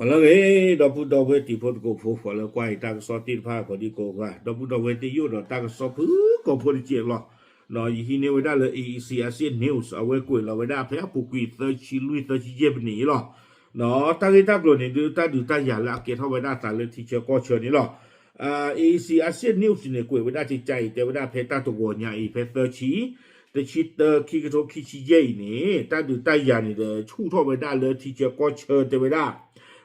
完了诶，到不到位地方个破坏了，关于那个扫地派个的个个，到不到位的有了那个扫破个破的接了。那以前呢，为了AEC 啊些 news 啊，为贵了，为了不要不贵，得去路得去接不你了。那大概大个呢，就大家了，给他为了打了提前过去的了。AEC 啊些 news 呢，贵为了去在的为了陪大多个人一陪得去。的去的去个做去去接呢，但就大家呢的出头为了了提前过去的为了。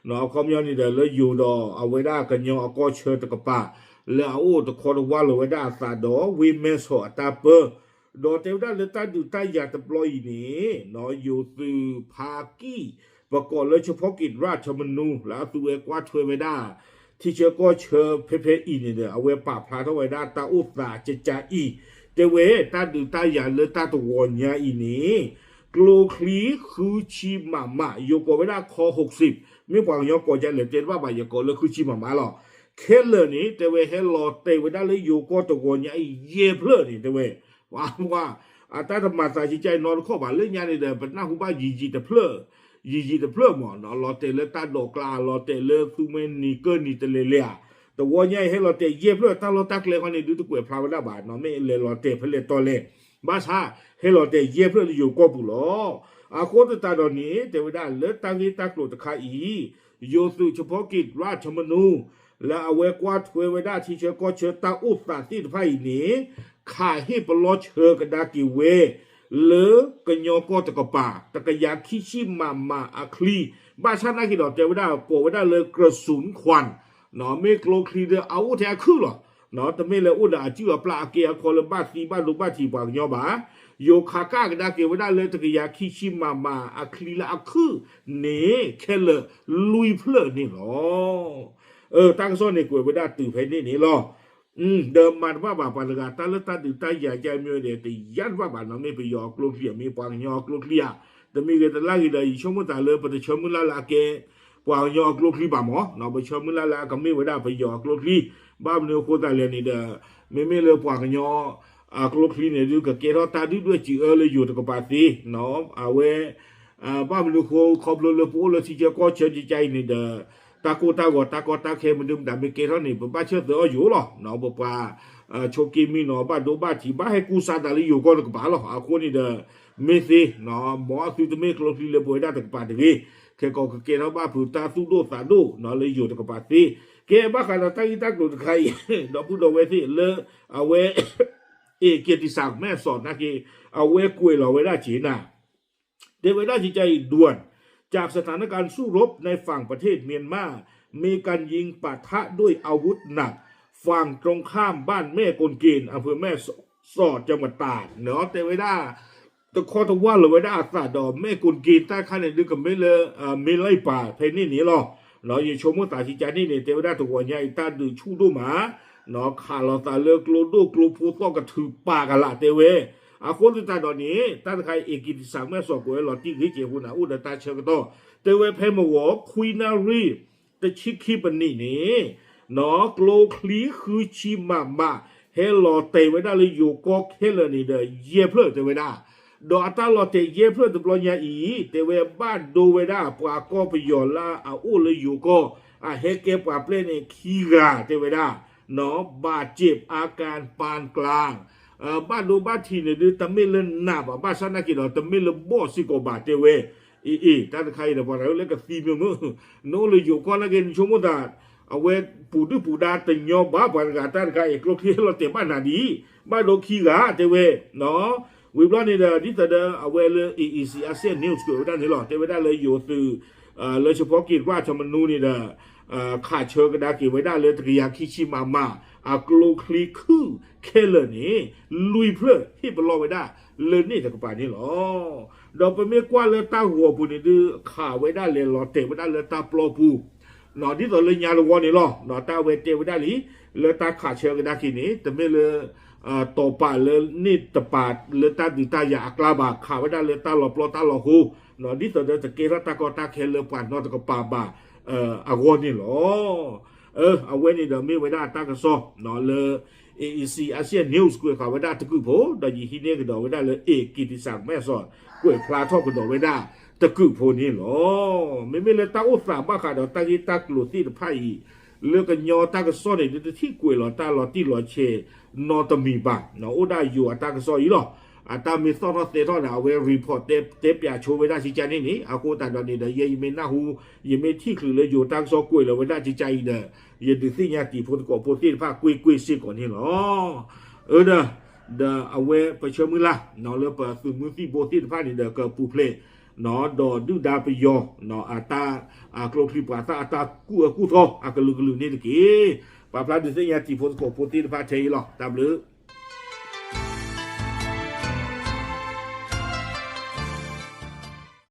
nó không nhau ni de le yu do a we da ka nyo a ko che de ka pa le a o de ko de wa le we da sa do we me so ta pe do te da le ta du ta ya deploy ni no yu tu pa ki ประกอบเลยเฉพาะกิจราชมนูแล้วตัวกว่าช่วยไม่ได้ที่เชื่อก็เชื่อเพอีนี่เนี่ยเอาไว้ปราบพาเท่าไว้ได้ตาอุตสาจะจ่าอีแต่เวตาดูตาอย่าเลยตาตัววนยาอีนี้กลูคลีคือชีมาโยกไว้ได้คอ60ไม่กว่ายกจะเหลือเจ็ดว่าบ่ายกเลยคือชีมาหรอเคเลยนี่แต่เวให้รอเตไว้ได้เลยโยกตัววนยาอีเย่เพลนี่แต่เวว่าแต่ธรรมะสายใจนอนข้อบ่าเรื่องยานี่เด้อเป็นหน้าหูบ้ายีแต่เพลยีแต่เพลหมอเนาะรอเตเลตาดอกกลารอเตเลซูเมนีเกินนี่เตเลเลียแต่ว่าใหญ่ให้เราเตะเย็บเลยถ้าเราตักเลยคนนี้ดูตัวพลาวได้บาทเนาะไม่เลยเราเตะเพลตอเลยบ้าชาให้เราเตะเย็บเลยอยู่ก็ปุโรอาโคตตาดอนนี้แต่ว่าได้เลยตั้งที่ตักโลตะคาอีโยสุเฉพาะกิจราชมนูและเอาไว้กวาดถวยไว้ได้ที่เชื่อก็เชื่อตาอุตสาที่ไพ่นี้ข่ายให้ปลอดเชื่อกันดากิเวหรือกันยอก็ตะกป่าตะกยาคิชิมาอาคลีบ้าชาตินักกิจดอกเจไว้ได้โกไว้ได้เลยกระสุนควันเนาะไม่กลัวคลีเดอเอาแท้คือหรอเนาะแต่ไม่เลยอุดาจิ้วปลาเกียคอลบ้าทีบ้านลูกบ้าทีบางยอบ่าโยคาก้ากันได้เกี่ยวไว้ได้เลยตะกยาคิชิมาอาคลีละอาคือเนแค่เลยลุยเพลนี่หรอตั้งโซนในกวยไว้ได้ตื่นเพนี่นี่หรอเดิมมันว่าบาปานกาตาละตาตื่นตาใหญ่ใจมีเดียแต่ยันว่าบานเราไม่ไปยอกลูกเลียมีปางยอกลูกเลียแต่มีเกิดละกี่เลยชมุตาเลยปฏิชมุลละเกปางยอกลูกเลียบ่หมอเนาะไปชมุลละก็ไม่ไว้ได้ไปยอกลูกเลียบ้านเนื้อโคตรเลยนี่เด้อไม่เลยปางยอกลูกเลียเนี่ยดูกับเกล้าตาดูด้วยจีเลยอยู่ตะกบาสีเนาะเอาไว้บ้านเนื้อโคขอบเลยปูเลยที่จะก็เชื่อใจนี่เด้อตากูตาเคมันดึงดำไปเกท่านี่ผมบ้าเชื่อเสืออยู่หรอเนาะบอกว่าโชกิมีเนาะบ้าดูบ้าที่บ้าให้กูซาดาลีอยู่ก็ตะกบ้าหรออาคนนี่เด้อไม่สิเนาะหมอสุดไม่คลอฟีเลยป่วยได้ตะกบ้าดีแค่ก็เกท่าบ้าผู้ตาสู้ดูสาดูเนาะเลยอยู่ตะกบ้าสิแกบ้าขนาดตั้งตั้งดูตะใครเนาะพูดเอาไว้สิเลยเอาไว้เกียรติศักดิ์แม่สอนนะกีเอาไว้คุยเราไว้ได้จีน่ะเดี๋ยวไว้ได้จีใจด่วนจากสถานการณ์สู้รบในฝั่งประเทศเมียนมามีการยิงปะทะด้วยอาวุธหนักฝั่งตรงข้ามบ้านแม่กลเกณฑ์อำเภอแม่สอดจังหวัดตราดเนาะแต่ไว้ได้ตะคอตะว่าเลยไว้ได้อาสาดอแม่กลเกณฑ์ใต้ขั้นเนี่ยดึงกับไม่เลยไม่ไล่ป่าเพนนี่หนีหรอเนาะยังชมว่าตาชิจานี่เนี่ยแต่ไว้ได้ตัวใหญ่ตาดูชูดูหมาเนาะขาเราตาเลือกกลัวดูกลัวพูดต้องกระถือปากกันละเตเวอาคนที่ตาดอนนี้ตาใครเอกิติศักดิ์แม่สอบกูหลอดที่ที่เกี่ยวกับอุดตาเชิงก็แต่เวเพมวอคุยนารีแต่ชิคกี้ปันนี่เนาะโกลคลีคือชิมาเฮลอเตไว้ได้เลยอยู่ก็เฮลนี่เดเย่เพลเตไว้ได้ดอตาลอเตเย่เพลตปลอยาอีแต่เวบ้านดูไว้ได้ปาก็ไปยอละอูเลยอยู่ก็เฮเก็บปาเปลเนี่ยขี้กาเตไว้ได้เนาะบาดเจ็บอาการปานกลางบ้านดูบ้านทีเนี่ยดูแต่ไม่เล่นหน้าบ้านฉันนักกีฬาแต่ไม่เล่นบอสิโกบาเตเวท่านใครเดี๋ยวพอเราเล่นกับซีเมือโน้เลยอยู่ก่อนแล้วกันชมว่าเอาไว้ปูดาแต่ยอบ้าปานกาท่านใครกลัวที่เราเตะบ้านนาดีบ้านโดขี้กาเตเวเนาะวิบล้อนี่เด้อที่แต่เด้อเอาไว้เลยEECอาเซียนนิวส์ก็ได้นี่หรอเตเวได้เลยอยู่สื่อเลยเฉพาะกิจราชมนูนี่เด้อขาดเชิงกระดาษกี่ไว้ได้เลยตรียาคิชิมากลูคลีคือเคเลนี่ลุยเพื่อที่บอลไว้ได้เลยนี่แต่กป่านนี้หรอเราไปไม่กว่าเลยตาหัวปูนี่ดื้อขาไว้ได้เลยหรอเตะไว้ได้เลยตาปลอปูหนอที่ต่อเลยยาลงวันนี่หรอหนอตาเวเตไว้ได้หรือเลยตาขาดเชิงกระดาษกี่นี้แต่ไม่เลยต่อป่าเลยนี่ตะปาดเลยตาดีตาอยากลาบากขาไว้ได้เลยตาหลอปลอตาหลอหูหนอที่ต่อเดินจะเกล้าตากอตาเคเลยป่านนอตะกป่าบ่าอากอนนี่หรอเอาไว้นี่เดี๋ยวมีไว้ได้ตั้งกระสอบนอนเลย AEC อาเซียนนิวส์กุยข่าวไว้ได้ตะกุยโผล่ได้ยินที่นี่ก็ดอกไว้ได้เลยเอกกิติศักดิ์แม่สอดกุยพลาทอดก็ดอกไว้ได้ ตะกุโพนี่หรอไม่เลยตาอุตสาบ้าขาดตากีตากลุที่ไพ่เลือกกันยอตากซ้อนเนี่ยที่กวยหรอตาหรอที่หรอเชนอตมีบ้าเนาะอุได้อยู่ตากซ้อนอีหรอตามีซ้อนเตทอนเอาไว้รีพอร์ตเตปยาโชว์ไว้ได้ชี้แจงนี่อากูแต่ตอนนี้เดี๋ยวยังไม่น่าหูยังไม่ที่คือเลยอยู่ตากซ้อนกวยเลยไว้ได้ชี้แจงเด้อยังดูสิเนี่ยที่พูดก็พูดที่ภาคกุยสิก่อนนี่หรอเด้อเอาไว้ไปเชื่อมือละเนาะแล้วไปซื้อมือที่โบที่ภาคนี่เด้อก็ปูเพลเนาะดอดูดาไปยอเนาะตากรที่ปาตาตากูทอกลือนี่ตะกี้ปาพลาดดูสิเนี่ยที่พูดก็พูดที่ภาคใช่หรอตามหรือ